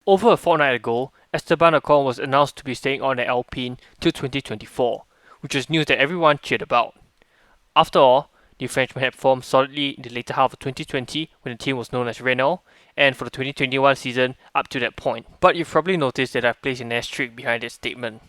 Over a fortnight ago, Esteban Ocon was announced to be staying on at Alpine till 2024, which was news that everyone cheered about. After all, the Frenchman had formed solidly in the later half of 2020 when the team was known as Renault, and for the 2021 season up to that point. But you've probably noticed that I've placed an asterisk behind that statement.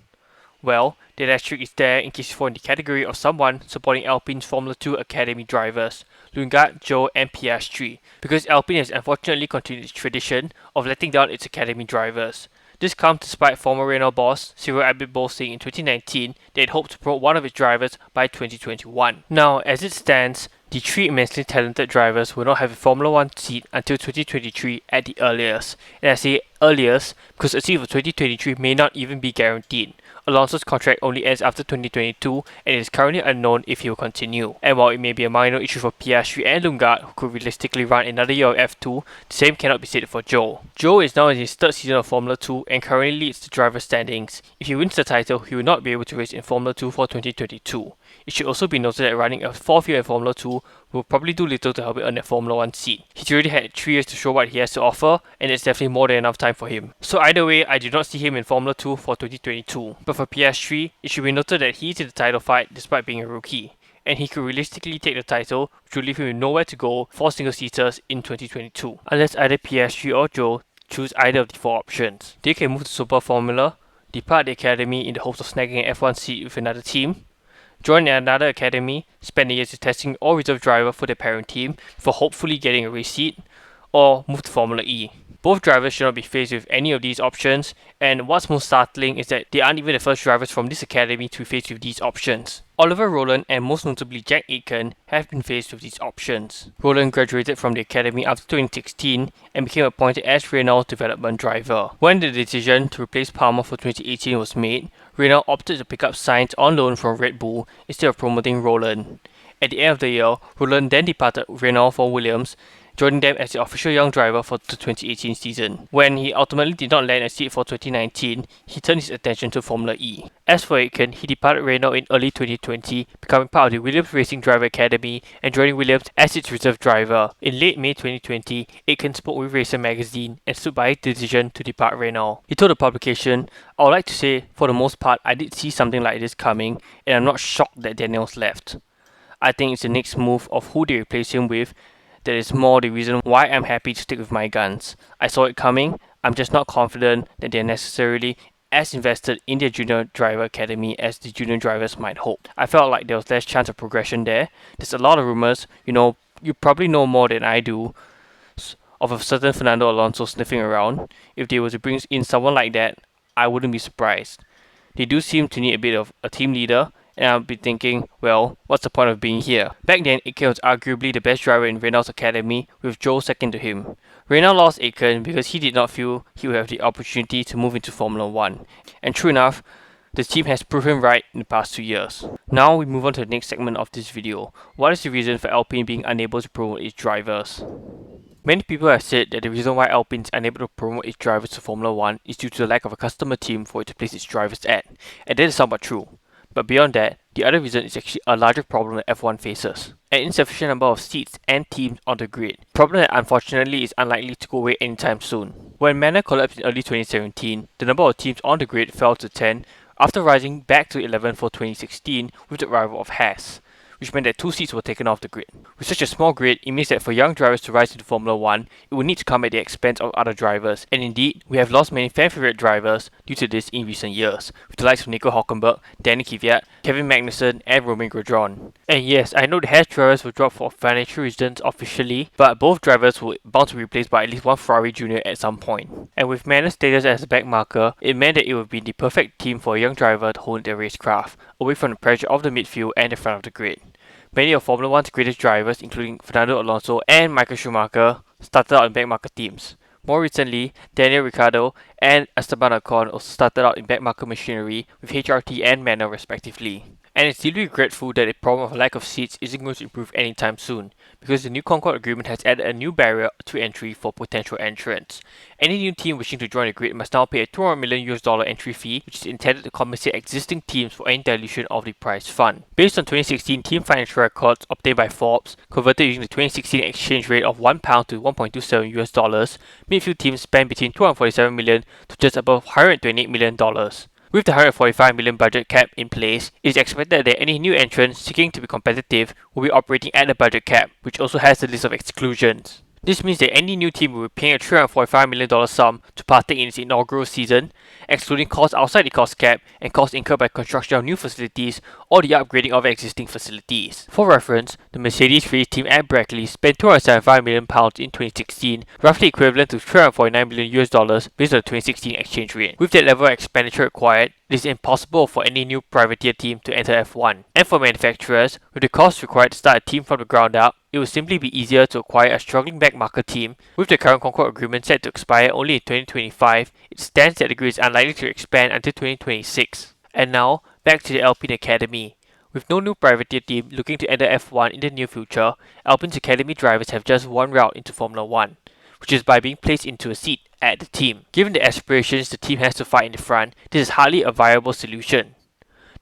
Well, that asterisk is there in case you fall in the category of someone supporting Alpine's Formula 2 Academy drivers, Lundgaard, Zhou and Piastri, because Alpine has unfortunately continued its tradition of letting down its Academy drivers. This comes despite former Renault boss Cyril Abiteboul saying in 2019 that it hoped to promote one of its drivers by 2021. Now, as it stands, the three immensely talented drivers will not have a Formula 1 seat until 2023 at the earliest. And I say earliest because a seat for 2023 may not even be guaranteed. Alonso's contract only ends after 2022 and it is currently unknown if he will continue. And while it may be a minor issue for Piastri and Lundgaard, who could realistically run another year of F2, the same cannot be said for Zhou. Zhou is now in his third season of Formula 2 and currently leads the driver standings. If he wins the title, he will not be able to race in Formula 2 for 2022. It should also be noted that running a fourth year in Formula 2 will probably do little to help him earn a Formula 1 seat. He's already had 3 years to show what he has to offer, and it's definitely more than enough time for him. So either way, I do not see him in Formula 2 for 2022. But for PS3, it should be noted that he is in the title fight despite being a rookie, and he could realistically take the title, which will leave him with nowhere to go for single-seaters in 2022. Unless either PS3 or Zhou choose either of the 4 options. They can move to Super Formula, depart the Academy in the hopes of snagging an F1 seat with another team, join another academy, spend a year testing or reserve driver for their parent team before hopefully getting a race seat, or move to Formula E. Both drivers should not be faced with any of these options, and what's most startling is that they aren't even the first drivers from this academy to be faced with these options. Oliver Rowland and most notably Jack Aitken have been faced with these options. Rowland graduated from the academy after 2016 and became appointed as Renault's development driver. When the decision to replace Palmer for 2018 was made, Renault opted to pick up Sainz on loan from Red Bull instead of promoting Rowland. At the end of the year, Rowland then departed Renault for Williams, joining them as the official young driver for the 2018 season. When he ultimately did not land a seat for 2019, he turned his attention to Formula E. As for Aitken, he departed Renault in early 2020, becoming part of the Williams Racing Driver Academy and joining Williams as its reserve driver. In late May 2020, Aitken spoke with Racer magazine and stood by his decision to depart Renault. He told the publication, "I would like to say, for the most part, I did see something like this coming, and I'm not shocked that Daniels left. I think it's the next move of who they replace him with that is more the reason why I'm happy to stick with my guns. I saw it coming, I'm just not confident that they're necessarily as invested in their junior driver academy as the junior drivers might hope. I felt like there was less chance of progression there. There's a lot of rumors, you probably know more than I do, of a certain Fernando Alonso sniffing around. If they were to bring in someone like that, I wouldn't be surprised. They do seem to need a bit of a team leader, and I'll be thinking, well, what's the point of being here?" Back then, Aitken was arguably the best driver in Renault's academy, with Zhou second to him. Renault lost Aitken because he did not feel he would have the opportunity to move into Formula 1. And true enough, the team has proven him right in the past 2 years. Now we move on to the next segment of this video. What is the reason for Alpine being unable to promote its drivers? Many people have said that the reason why Alpine is unable to promote its drivers to Formula 1 is due to the lack of a customer team for it to place its drivers at. And that is somewhat true. But beyond that, the other reason is actually a larger problem that F1 faces: an insufficient number of seats and teams on the grid. A problem that unfortunately is unlikely to go away anytime soon. When Manor collapsed in early 2017, the number of teams on the grid fell to 10, after rising back to 11 for 2016 with the arrival of Haas, which meant that 2 seats were taken off the grid. With such a small grid, it means that for young drivers to rise into Formula 1, it would need to come at the expense of other drivers, and indeed, we have lost many fan-favourite drivers due to this in recent years, with the likes of Nico Hülkenberg, Danny Kvyat, Kevin Magnussen, and Romain Grosjean. And yes, I know the Haas drivers were dropped for financial reasons officially, but both drivers were bound to be replaced by at least one Ferrari Jr. at some point. And with Manor's status as a backmarker, it meant that it would be the perfect team for a young driver to hone their racecraft, away from the pressure of the midfield and the front of the grid. Many of Formula 1's greatest drivers, including Fernando Alonso and Michael Schumacher, started out in backmarker teams. More recently, Daniel Ricciardo and Esteban Ocon also started out in backmarker machinery with HRT and Manor respectively. And it's deeply regretful that the problem of lack of seats isn't going to improve anytime soon, because the new Concord Agreement has added a new barrier to entry for potential entrants. Any new team wishing to join the grid must now pay a $200 million entry fee, which is intended to compensate existing teams for any dilution of the prize fund. Based on 2016 team financial records obtained by Forbes, converted using the 2016 exchange rate of £1 to $1.27, midfield teams spent between $247 million to just above $128 million. With the $145 million budget cap in place, it is expected that any new entrants seeking to be competitive will be operating at the budget cap, which also has a list of exclusions. This means that any new team will be paying a $345 million sum to partake in its inaugural season, excluding costs outside the cost cap and costs incurred by construction of new facilities or the upgrading of existing facilities. For reference, the Mercedes race team at Brackley spent £275 million in 2016, roughly equivalent to $349 million based on the 2016 exchange rate. With that level of expenditure required, it is impossible for any new privateer team to enter F1. And for manufacturers, with the costs required to start a team from the ground up, it will simply be easier to acquire a struggling backmarker team. With the current Concord agreement set to expire only in 2025, it stands that the grid is unlikely to expand until 2026. And now, back to the Alpine Academy. With no new privateer team looking to enter F1 in the near future, Alpine's Academy drivers have just one route into Formula 1, which is by being placed into a seat at the team. Given the aspirations the team has to fight in the front, this is hardly a viable solution.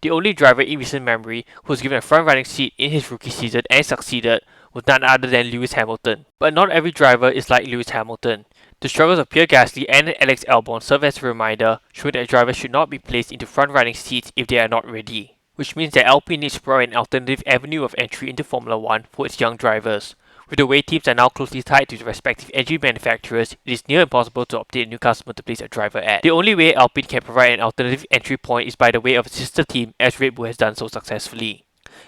The only driver in recent memory who was given a front-running seat in his rookie season and succeeded was none other than Lewis Hamilton. But not every driver is like Lewis Hamilton. The struggles of Pierre Gasly and Alex Albon serve as a reminder, showing that drivers should not be placed into front-running seats if they are not ready. Which means that Alpine needs to provide an alternative avenue of entry into Formula 1 for its young drivers. With the way teams are now closely tied to the respective engine manufacturers, it is near impossible to obtain a new customer to place a driver at. The only way Alpine can provide an alternative entry point is by the way of a sister team, as Red Bull has done so successfully.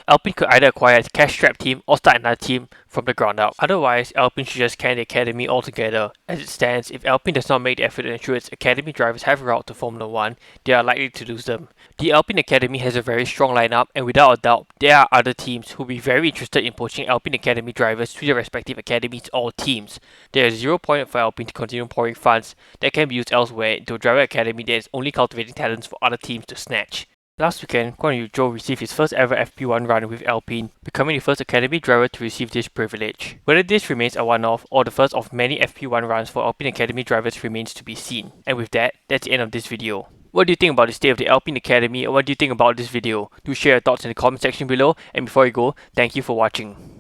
Alpine could either acquire a cash-strapped team or start another team from the ground up. Otherwise, Alpine should just can the Academy altogether. As it stands, if Alpine does not make the effort to ensure its Academy drivers have a route to Formula 1, they are likely to lose them. The Alpine Academy has a very strong lineup, and without a doubt, there are other teams who will be very interested in poaching Alpine Academy drivers to their respective academies or teams. There is zero point for Alpine to continue pouring funds that can be used elsewhere into a driver academy that is only cultivating talents for other teams to snatch. Last weekend, Guan Yu Zhou received his first ever FP1 run with Alpine, becoming the first Academy driver to receive this privilege. Whether this remains a one-off or the first of many FP1 runs for Alpine Academy drivers remains to be seen. And with that, that's the end of this video. What do you think about the state of the Alpine Academy, or what do you think about this video? Do share your thoughts in the comment section below, and before you go, thank you for watching.